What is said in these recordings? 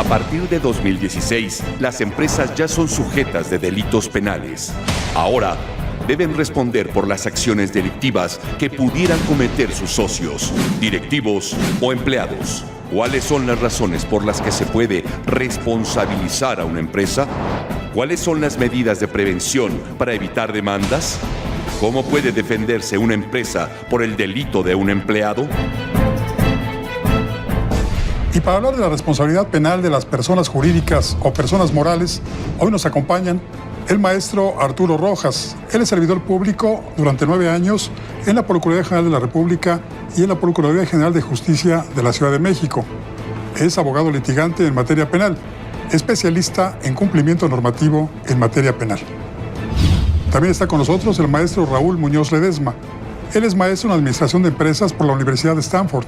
A partir de 2016, las empresas ya son sujetas de delitos penales. Ahora, deben responder por las acciones delictivas que pudieran cometer sus socios, directivos o empleados. ¿Cuáles son las razones por las que se puede responsabilizar a una empresa? ¿Cuáles son las medidas de prevención para evitar demandas? ¿Cómo puede defenderse una empresa por el delito de un empleado? Y para hablar de la responsabilidad penal de las personas jurídicas o personas morales, hoy nos acompañan el maestro Arturo Rojas. Él es servidor público durante 9 años en la Procuraduría General de la República y en la Procuraduría General de Justicia de la Ciudad de México. Es abogado litigante en materia penal, especialista en cumplimiento normativo en materia penal. También está con nosotros el maestro Raúl Muñoz Ledesma. Él es maestro en Administración de Empresas por la Universidad de Stanford,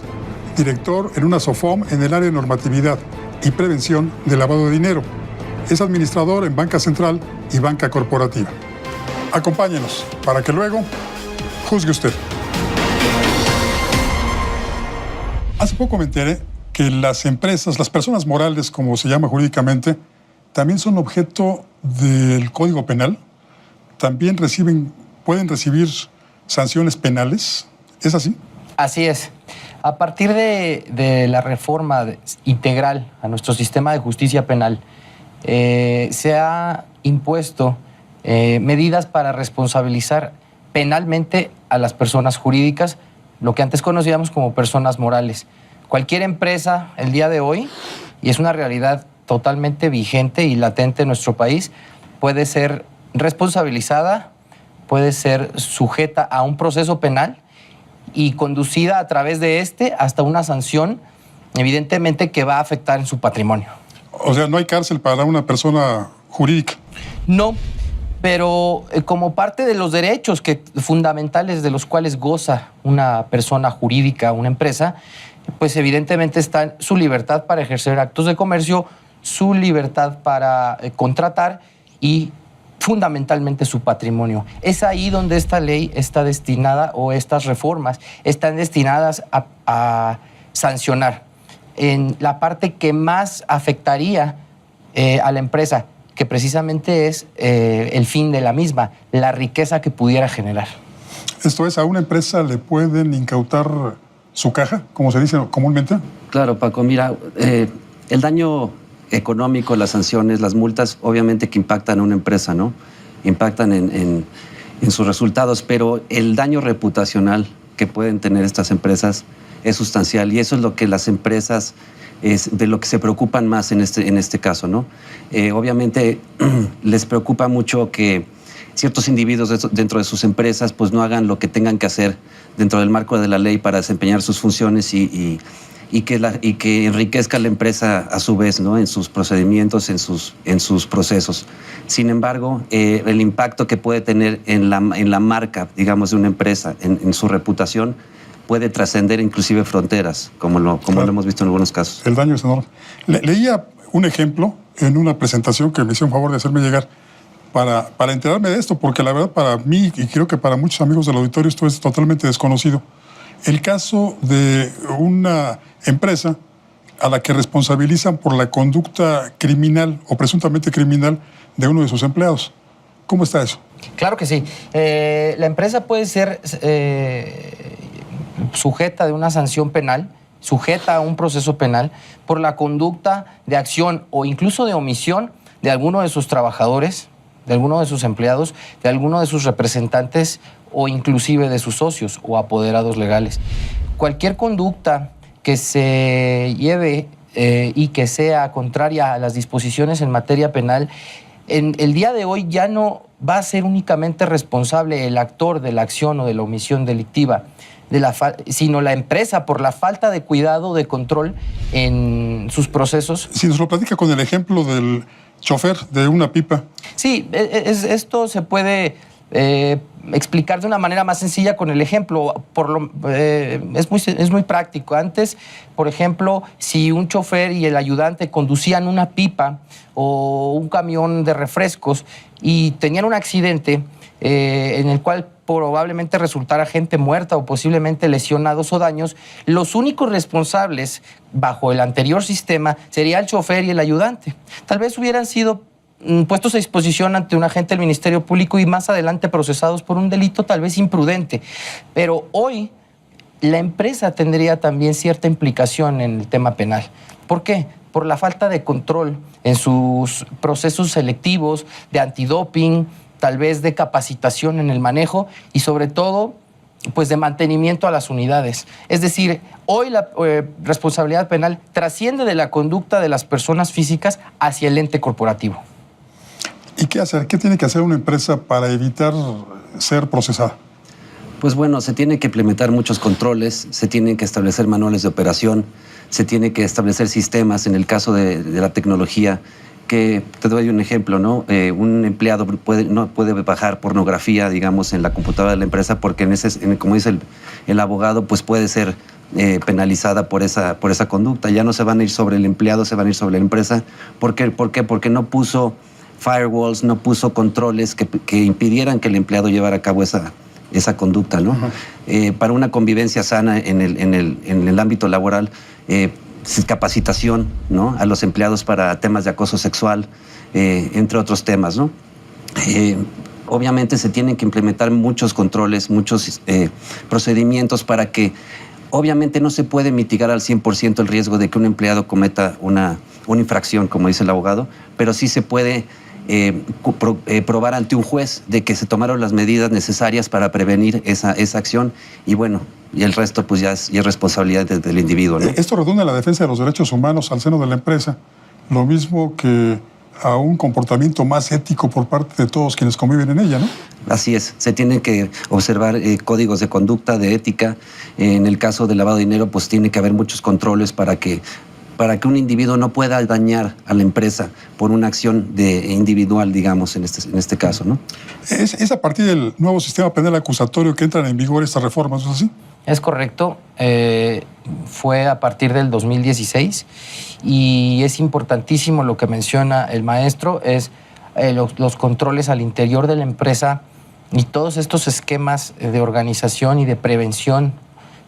director en una SOFOM en el área de normatividad y prevención de lavado de dinero. Es administrador en Banca Central y Banca Corporativa. Acompáñenos para que luego juzgue usted. Hace poco me enteré que las empresas, las personas morales, como se llama jurídicamente, también son objeto del Código Penal. También pueden recibir sanciones penales. ¿Es así? Así es. A partir de la reforma integral a nuestro sistema de justicia penal, se ha impuesto medidas para responsabilizar penalmente a las personas jurídicas, lo que antes conocíamos como personas morales. Cualquier empresa el día de hoy, y es una realidad totalmente vigente y latente en nuestro país, puede ser responsabilizada, puede ser sujeta a un proceso penal y conducida a través de hasta una sanción, evidentemente, que va a afectar en su patrimonio. O sea, ¿no hay cárcel para una persona jurídica? No, pero como parte de los derechos fundamentales de los cuales goza una persona jurídica, una empresa, pues evidentemente está su libertad para ejercer actos de comercio, su libertad para contratar y fundamentalmente su patrimonio. Es ahí donde esta ley está destinada, o estas reformas están destinadas a sancionar en la parte que más afectaría a la empresa, que precisamente es el fin de la misma, la riqueza que pudiera generar. Esto es, ¿a una empresa le pueden incautar su caja, como se dice comúnmente? Claro, Paco, mira, el daño económico, las sanciones, las multas, obviamente que impactan a una empresa, ¿no? Impactan en sus resultados, pero el daño reputacional que pueden tener estas empresas es sustancial, y eso es lo que las empresas, de lo que se preocupan más en este caso, ¿no? Obviamente les preocupa mucho que ciertos individuos dentro de sus empresas pues no hagan lo que tengan que hacer dentro del marco de la ley para desempeñar sus funciones y que enriquezca la empresa a su vez, ¿no? En sus procedimientos, en sus procesos. Sin embargo, el impacto que puede tener en la marca, digamos, de una empresa, en su reputación, puede trascender inclusive fronteras, como lo hemos visto en algunos casos. El daño es enorme. Leía un ejemplo en una presentación que me hicieron favor de hacerme llegar para enterarme de esto, porque la verdad para mí, y creo que para muchos amigos del auditorio, esto es totalmente desconocido. El caso de una empresa a la que responsabilizan por la conducta criminal o presuntamente criminal de uno de sus empleados. ¿Cómo está eso? Claro que sí. La empresa puede ser sujeta de una sanción penal, sujeta a un proceso penal por la conducta de acción o incluso de omisión de alguno de sus trabajadores, de alguno de sus empleados, de alguno de sus representantes o inclusive de sus socios o apoderados legales. Cualquier conducta que se lleve y que sea contraria a las disposiciones en materia penal, en el día de hoy ya no va a ser únicamente responsable el actor de la acción o de la omisión delictiva, sino la empresa por la falta de cuidado, de control en sus procesos. Si nos lo platica con el ejemplo del chofer de una pipa. Sí, esto se puede explicar de una manera más sencilla con el ejemplo. Es muy práctico. Antes, por ejemplo, si un chofer y el ayudante conducían una pipa o un camión de refrescos y tenían un accidente en el cual probablemente resultara gente muerta o posiblemente lesionados o daños, los únicos responsables bajo el anterior sistema sería el chofer y el ayudante. Tal vez hubieran sido puestos a disposición ante un agente del Ministerio Público y más adelante procesados por un delito tal vez imprudente. Pero hoy la empresa tendría también cierta implicación en el tema penal. ¿Por qué? Por la falta de control en sus procesos selectivos, de antidoping, tal vez de capacitación en el manejo y sobre todo pues de mantenimiento a las unidades. Es decir, hoy la responsabilidad penal trasciende de la conducta de las personas físicas hacia el ente corporativo. ¿Y qué hacer? ¿Qué tiene que hacer una empresa para evitar ser procesada? Pues bueno, se tienen que implementar muchos controles, se tienen que establecer manuales de operación, se tiene que establecer sistemas en el caso de la tecnología, que te doy un ejemplo, ¿no? Un empleado no puede bajar pornografía, digamos, en la computadora de la empresa porque, como dice el abogado, pues puede ser penalizada por esa conducta. Ya no se van a ir sobre el empleado, se van a ir sobre la empresa. ¿Por qué? Porque no puso firewalls, no puso controles que impidieran que el empleado llevara a cabo esa conducta, ¿no? Para una convivencia sana en el ámbito laboral, capacitación, ¿no? A los empleados para temas de acoso sexual, entre otros temas, ¿no? Obviamente se tienen que implementar muchos controles, muchos procedimientos para que, obviamente no se puede mitigar al 100% el riesgo de que un empleado cometa una infracción, como dice el abogado, pero sí se puede probar ante un juez de que se tomaron las medidas necesarias para prevenir esa acción y bueno, y el resto pues ya es responsabilidad del individuo, ¿no? Esto redunda en la defensa de los derechos humanos al seno de la empresa, lo mismo que a un comportamiento más ético por parte de todos quienes conviven en ella, ¿no? Así es, se tienen que observar códigos de conducta, de ética. En el caso del lavado de dinero, pues tiene que haber muchos controles para que un individuo no pueda dañar a la empresa por una acción individual, digamos, en este caso, ¿no? Es a partir del nuevo sistema penal acusatorio que entran en vigor estas reformas, ¿no es así? Es correcto, fue a partir del 2016 y es importantísimo lo que menciona el maestro, es los controles al interior de la empresa y todos estos esquemas de organización y de prevención,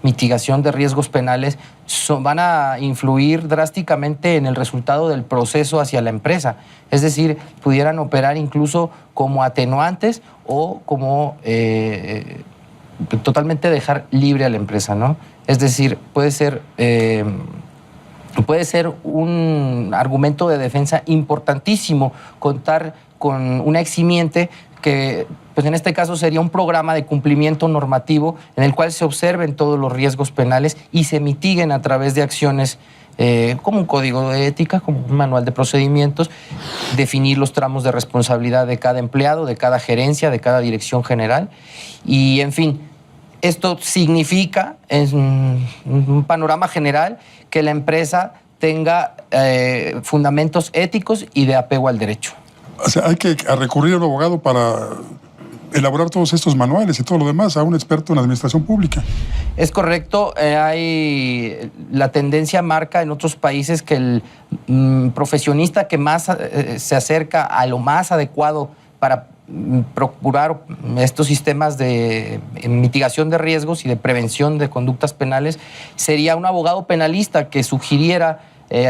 mitigación de riesgos penales van a influir drásticamente en el resultado del proceso hacia la empresa. Es decir, pudieran operar incluso como atenuantes o como totalmente dejar libre a la empresa, ¿no? Es decir, puede ser un argumento de defensa importantísimo contar con una eximiente que, pues en este caso sería un programa de cumplimiento normativo en el cual se observen todos los riesgos penales y se mitiguen a través de acciones como un código de ética, como un manual de procedimientos, definir los tramos de responsabilidad de cada empleado, de cada gerencia, de cada dirección general y, en fin, esto significa, en un panorama general, que la empresa tenga fundamentos éticos y de apego al derecho. O sea, hay que recurrir a un abogado para elaborar todos estos manuales y todo lo demás, a un experto en administración pública. Es correcto. La tendencia marca en otros países que el profesionista que más se acerca a lo más adecuado para procurar estos sistemas de mitigación de riesgos y de prevención de conductas penales sería un abogado penalista que sugiriera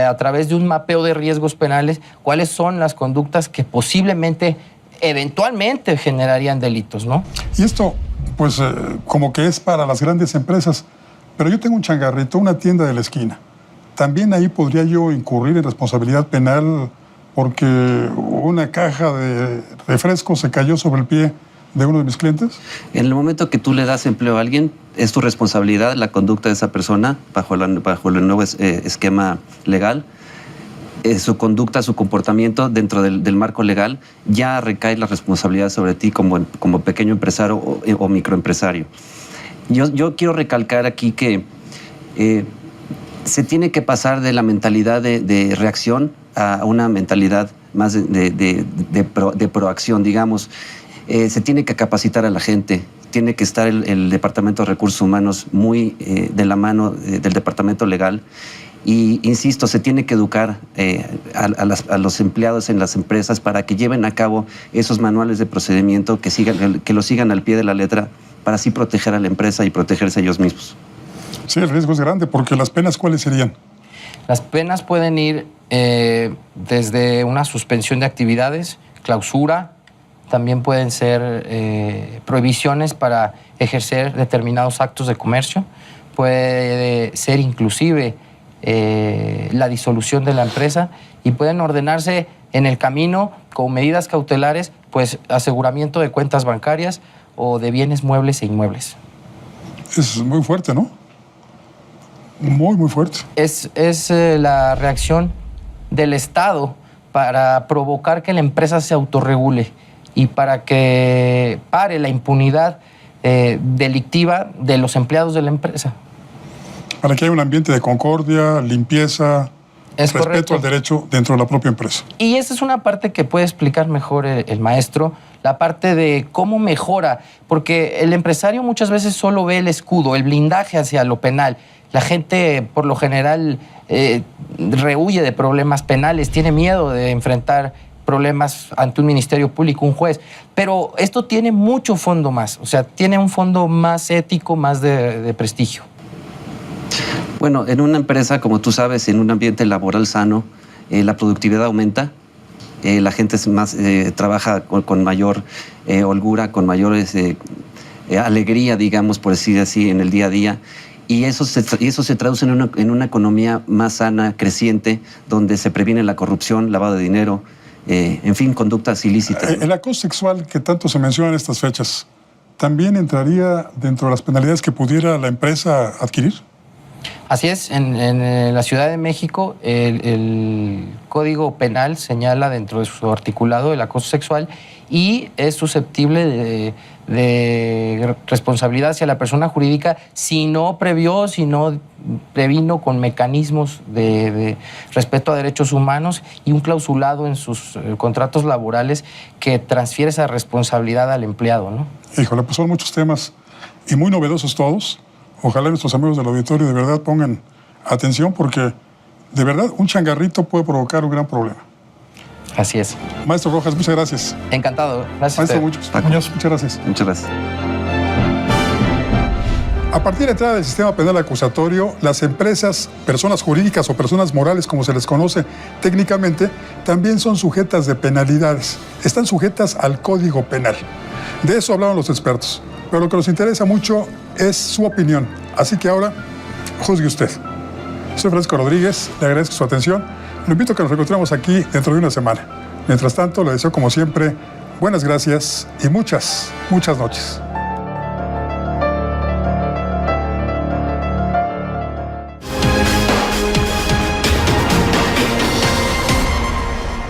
a través de un mapeo de riesgos penales cuáles son las conductas que posiblemente, eventualmente generarían delitos, ¿no? Y esto, pues, como que es para las grandes empresas, pero yo tengo un changarrito, una tienda de la esquina. ¿También ahí podría yo incurrir en responsabilidad penal porque una caja de refrescos se cayó sobre el pie de uno de mis clientes? En el momento que tú le das empleo a alguien, es tu responsabilidad la conducta de esa persona bajo el nuevo esquema legal. Su conducta, su comportamiento dentro del marco legal, ya recae la responsabilidad sobre ti como pequeño empresario o microempresario. Yo quiero recalcar aquí que se tiene que pasar de la mentalidad de reacción a una mentalidad más de proacción, digamos. Se tiene que capacitar a la gente, tiene que estar el Departamento de Recursos Humanos muy de la mano del Departamento Legal Y, insisto, se tiene que educar a los empleados en las empresas para que lleven a cabo esos manuales de procedimiento, que lo sigan al pie de la letra, para así proteger a la empresa y protegerse ellos mismos. Sí, el riesgo es grande, porque las penas, ¿cuáles serían? Las penas pueden ir desde una suspensión de actividades, clausura, también pueden ser prohibiciones para ejercer determinados actos de comercio, puede ser inclusive la disolución de la empresa, y pueden ordenarse en el camino con medidas cautelares, pues aseguramiento de cuentas bancarias o de bienes muebles e inmuebles. Es muy fuerte, ¿no? Muy, muy fuerte. Es la reacción del Estado para provocar que la empresa se autorregule y para que pare la impunidad delictiva de los empleados de la empresa. Para que haya un ambiente de concordia, limpieza, respeto al derecho dentro de la propia empresa. Y esa es una parte que puede explicar mejor el maestro, la parte de cómo mejora, porque el empresario muchas veces solo ve el escudo, el blindaje hacia lo penal. La gente, por lo general, rehuye de problemas penales, tiene miedo de enfrentar problemas ante un ministerio público, un juez. Pero esto tiene mucho fondo más, o sea, tiene un fondo más ético, más de prestigio. Bueno, en una empresa, como tú sabes, en un ambiente laboral sano, la productividad aumenta, la gente trabaja con mayor holgura, con mayor alegría, digamos, por decir así, en el día a día. Y eso se traduce en una economía más sana, creciente, donde se previene la corrupción, lavado de dinero, en fin, conductas ilícitas. El acoso sexual que tanto se menciona en estas fechas, ¿también entraría dentro de las penalidades que pudiera la empresa adquirir? Así es, en la Ciudad de México el Código Penal señala dentro de su articulado el acoso sexual y es susceptible de responsabilidad hacia la persona jurídica si no previno con mecanismos de respeto a derechos humanos y un clausulado en sus contratos laborales que transfiere esa responsabilidad al empleado, ¿no? Híjole, pues son muchos temas y muy novedosos todos. Ojalá nuestros amigos del auditorio de verdad pongan atención, porque de verdad un changarrito puede provocar un gran problema. Así es. Maestro Rojas, muchas gracias. Encantado. Gracias. Maestro Muñoz, muchas gracias. Muchas gracias. A partir de la entrada del sistema penal acusatorio, las empresas, personas jurídicas o personas morales, como se les conoce técnicamente, también son sujetas de penalidades. Están sujetas al Código Penal. De eso hablaban los expertos. Pero lo que nos interesa mucho es su opinión. Así que ahora, juzgue usted. Soy Francisco Rodríguez, le agradezco su atención. Lo invito a que nos encontremos aquí dentro de una semana. Mientras tanto, le deseo como siempre buenas gracias y muchas, muchas noches.